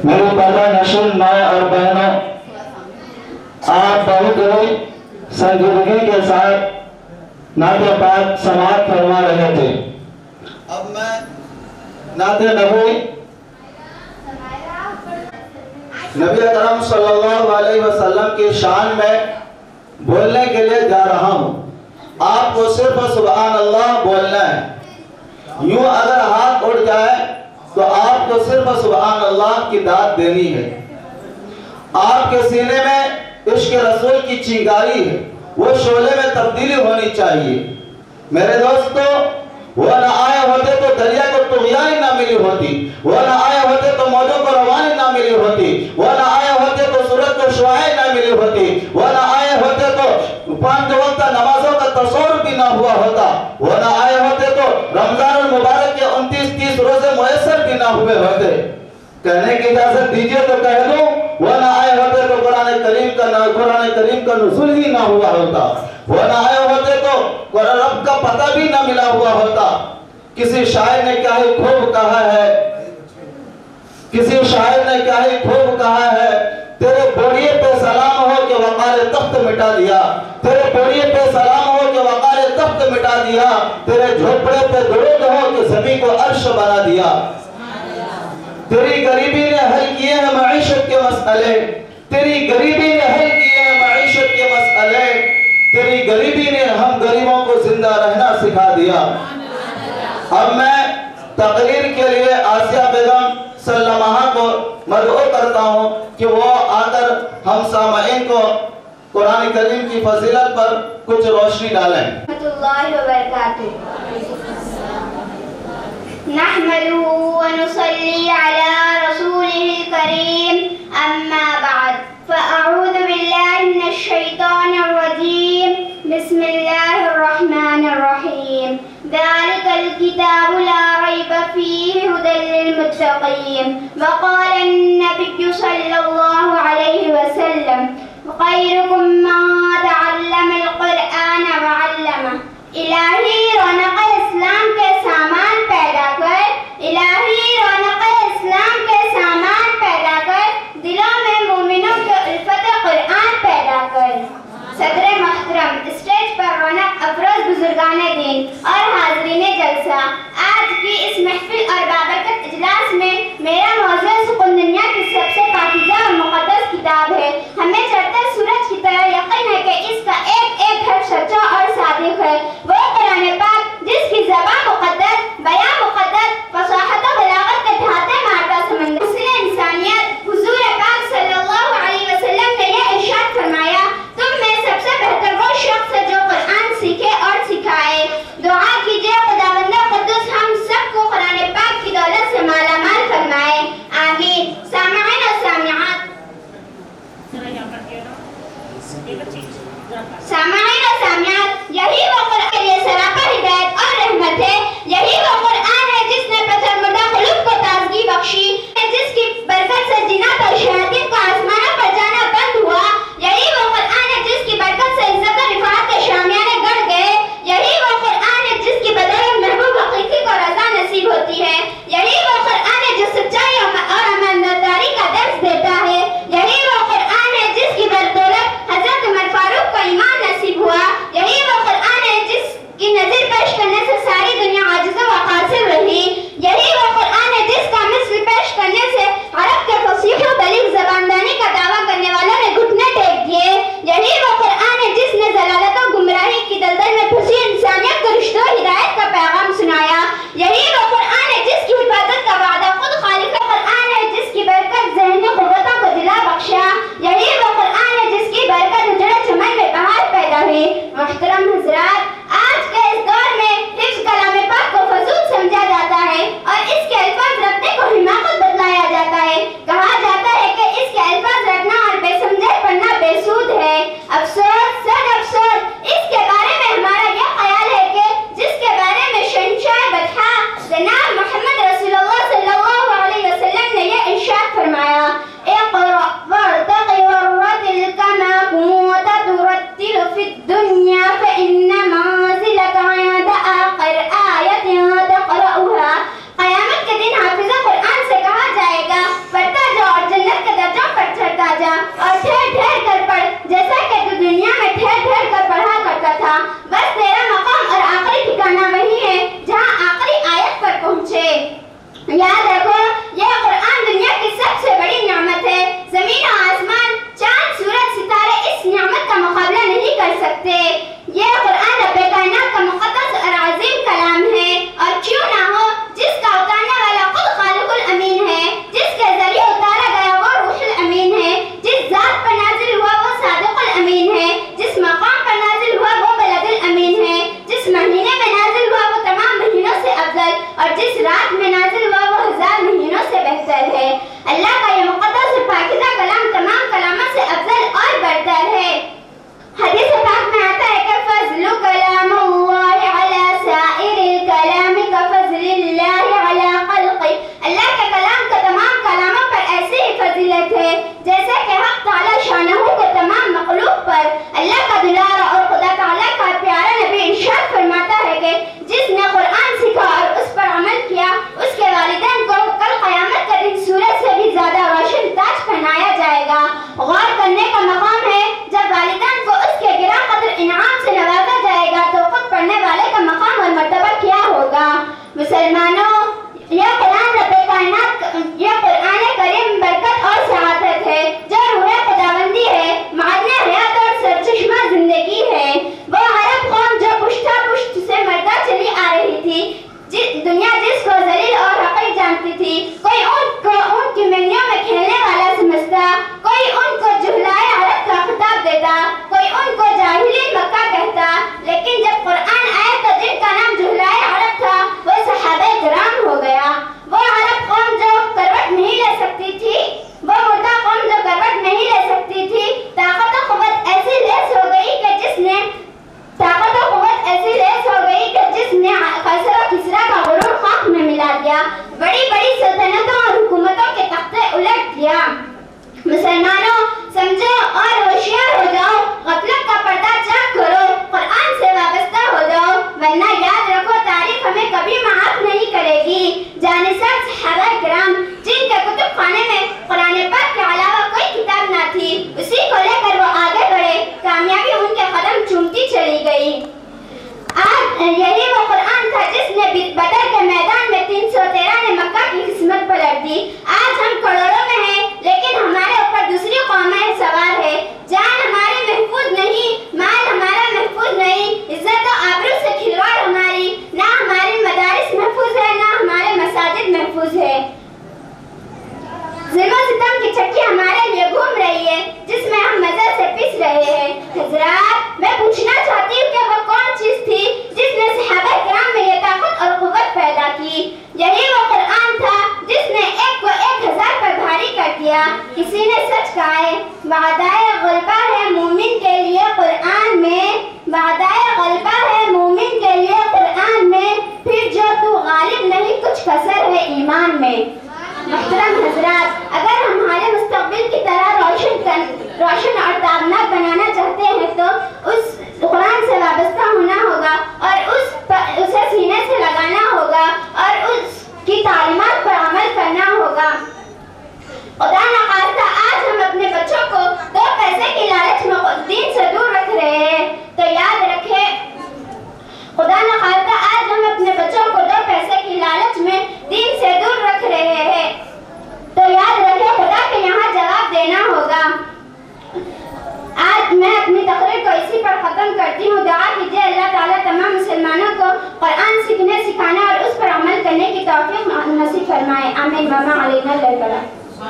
میری پردہ نشین مائیں اور بہنوں، آپ بہت ہی سنجیدگی کے ساتھ نعت پاک سماعت فرما رہے تھے۔ اب میں نعت نبی اکرم صلی اللہ علیہ وسلم کی شان میں بولنے کے لیے جا رہا ہوں۔ آپ کو صرف سبحان اللہ بولنا ہے۔ یوں اگر ہاتھ اٹھ جائے تو آپ کو صرف سبحان اللہ کی داد دینی ہے۔ آپ کے سینے میں عشق رسول کی چنگاری ہے، وہ شعلے میں تبدیلی ہونی چاہیے۔ میرے دوستو، وہ نہ آئے ہوتے تو دریا کو طغیانی نہ ملی ہوتی، وہ نہ آئے ہوتے تو موجوں کو روانی نہ ملی ہوتی، وہ نہ آئے ہوتے تو سورج کو شعاعیں نہ ملی ہوتی، وہ نہ آئے ہوتے تو 5 وقت نمازوں کا تصور بھی نہ ہوا ہوتا، وہ نہ آئے ہوتے تو رمضان المبارک کے 29-30 روزے میسر بھی نہ ہوئے ہوتے۔ کہنے کی اجازت دیجئے تو کہہ دوں، وہ نہ آئے ہوتے تو قرآن کریم کا نزول ہی نہ ہوا ہوتا، وہ نہ آئے ہوتے تو رب کا پتہ بھی نہ ملا ہوا ہوتا۔ کسی شاعر نے کیا ہی خوب کہا ہے، کسی شاعر نے کیا ہی خوب کہا ہے، تیرے بوڑھیے پہ سلام ہو کہ وقار تخت مٹا دیا، تیرے بوڑھیے پہ سلام ہو کہ وقار تخت مٹا دیا، تیرے جھوپڑے پہ درود ہو کہ زمین کو عرش بنا دیا۔ تیری غریبی نے حل کیے ہیں معیشت کے مسئلے، تیری غریبی نے حل کیے ہیں معیشت کے مسئلے، تیری غریبی نے ہم غریبوں کو زندہ رہنا سکھا دیا۔ اب میں تقریر کے لیے آسیہ بیگم سلمہ کو مدعو کرتا ہوں کہ وہ آ کر ہم سامعین کو قرآن کریم کی فضیلت پر کچھ روشنی ڈالیں۔ ورحمۃ اللہ وبرکاتہ۔ نحمده ونصلي على رسوله الكريم أما بعد فأعوذ بالله من الشيطان الرجيم بسم الله الرحمن الرحيم ذلك الكتاب لا ريب فيه هدى للمتقين وقال النبي صلى الله عليه وسلم خيركم من تعلم القرآن وعلمه۔ الہی رونق اسلام کے سامان پیدا کر، الہی رونق اسلام کے سامان پیدا کر، دلوں میں مومنوں کے الفت قرآن پیدا کر۔ صدر محترم، اسٹیج پر رونق افروز بزرگان دین اور حاضرین جلسہ، آج کی اس محفل اور بابرکت اجلاس میں میرا موضوع سکون دنیا کی سب سے پاکیزہ اور مقدس کتاب ہے۔ ہمیں چڑھتے سورج کی طرح یقین ہے کہ اس کا ایک ایک حرف سچا اور صادق ہے۔ وہ قرآن پاک جس کی زبان مقدس، بیان مقدس، فصاحت و بلاغت کے دھاتے مارتا سمندر، حسن انسانیت حضور پاک صلی اللہ علیہ وسلم نے یہ ارشاد فرمایا، تم میں سب سے بہتر وہ شخص ہے جو قرآن سیکھے اور سکھائے۔ دعا کیجئے خداوند قدوس ہم سب کو قرآن پاک کی دولت سے مالا مال فرمائے، آمین۔ سامعین و سامعات، مسلمانوں سمجھو اور ہوشیار ہو جاؤ، غفلت کا پردہ چاک کرو، قرآن سے وابستہ ہو جاؤ، ورنہ یاد رکھو تاریخ ہمیں کبھی معاف نہیں کرے گی۔ جانثار صحابہ کرام جن کے کتب خانے میں قرآن پاک کے علاوہ کوئی کتاب نہ تھی، اسی کو لے کر وہ آگے بڑھے، کامیابی ان کے قدم چومتی چلی گئی۔ آج یہی وہ قرآن تھا جس نے بدر کے میدان میں 313 نے مکہ کی قسمت پلٹ دی۔ آج ہم کروڑوں میں ہیں لیکن ہمارے اوپر دوسری قومیں سوار ہے۔ جان ہماری محفوظ نہیں، مال ہمارا محفوظ نہیں، عزت و آبرو سے کھلواڑ ہماری، نہ ہماری مدارس محفوظ ہے نہ ہمارے مساجد محفوظ ہے۔ ظلم و ستم کی چکی ہمارے لیے گھوم رہی ہے جس میں ہم مزے سے پس رہے ہیں۔ حضرات میں پوچھنا چاہتی ہوں کہ وہ کون چیز تھی جس نے صحابہ کرام میں یہ طاقت اور قوت پیدا کی؟ یہی وہ قرآن تھا جس نے ایک کو 1000 پر بھاری کر دیا۔ کسی نے سچ کہا ہے، وعدہ غلبہ ہے مومن کے لیے قرآن میں، وعدہ غلبہ ہے مومن کے لیے قرآن میں، پھر جو تو غالب نہیں کچھ کسر ہے ایمان میں۔ محترم حضرات، اگر ہم ہمارے مستقبل کی طرح روشن اور تابناک بنانا چاہتے ہیں تو اس قرآن سے وابستہ ہونا ہوگا اور اسے سینے سے لگانا ہوگا اور اس کی تعلیمات پر عمل کرنا ہوگا۔ خدا نخواستہ آج ہم اپنے بچوں کو 2 پیسے کی لالچ میں دین سے دور رکھ رہے ہیں تو یاد رکھیں، خدا نخواستہ آج ہم اپنے بچوں کو 2 پیسے کی لالچ میں دین سے دور رکھ رہے ہیں تو یاد رکھیں خدا کے یہاں جواب دینا ہوگا۔ آج میں اپنی تقریر کو اسی پر ختم کرتی ہوں۔ دعا کیجیے اللہ تعالیٰ تمام مسلمانوں کو قرآن سیکھنے، سکھانے اور اس پر عمل کرنے کی توفیق نصیب فرمائے۔ آمین۔ وما علینا الا البلاغ۔